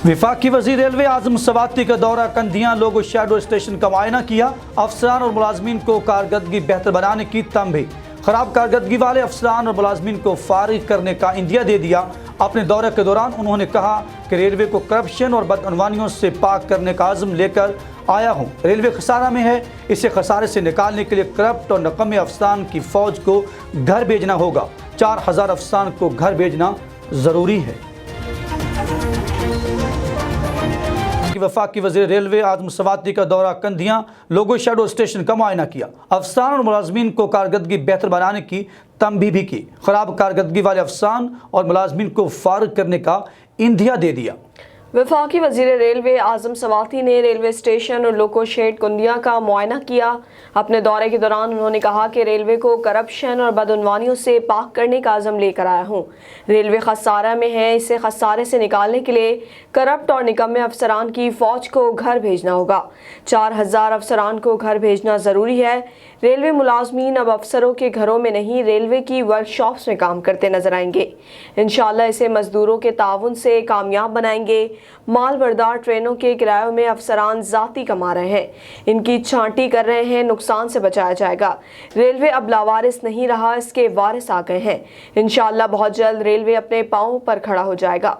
वफाकी वज़ीर रेलवे आज़म सवाती का दौरा कंधियां लोगो शेडो स्टेशन का मुआयना किया। अफसरान और मुलाजमीन को कारकर्दगी बेहतर बनाने की तंबीह। खराब कारकर्दगी वाले अफसरान और मुलाजमीन को फारिग करने का इंदिया दे दिया। अपने दौरे के दौरान उन्होंने कहा कि रेलवे को करप्शन और बदअनवानियों से पाक करने का आज़म लेकर आया हूँ। रेलवे खसारा में है, इसे खसारे से निकालने के लिए करप्ट और नकम्मे अफसरान की फ़ौज को घर भेजना होगा। 4000 अफसरान को घर भेजना ज़रूरी है। वफाकी वज़ीर रेलवे आज़म सवाती का दौरा कंधियां लोगो शेडो स्टेशन का मुआयना किया। अफसरान और मुलाजमीन को कारकर्दगी बेहतर बनाने की तंबीह भी की। खराब कारकर्दगी वाले अफसरान और मुलाजमीन को फारिग करने का इंदिया दे दिया। वफाकी वज़ीर रेलवे आज़म सवाती ने रेलवे स्टेशन और लोको शेड कुंदिया का मुआयना किया। अपने दौरे के दौरान उन्होंने कहा कि रेलवे को करप्शन और बदअनवानियों से पाक करने का आज़म लेकर आया हूँ। रेलवे खसारा में है, इसे खसारे से निकालने के लिए करप्ट और निकम्मे अफसरान की फ़ौज को घर भेजना होगा। 4000 अफसरान को घर भेजना ज़रूरी है। रेलवे मुलाजमीन अब अफसरों के घरों में नहीं, रेलवे की वर्कशॉप्स में काम करते नजर आएंगे। इंशाअल्लाह इसे मजदूरों के ताउन से कामयाब बनाएंगे। माल बरदार ट्रेनों के किरायों में अफसरान जाती कमा रहे हैं, इनकी छांटी कर रहे हैं, नुकसान से बचाया जाएगा। रेलवे अब लावारिस नहीं रहा, इसके वारिस आ गए हैं। इंशाअल्लाह बहुत जल्द रेलवे अपने पांवों पर खड़ा हो जाएगा।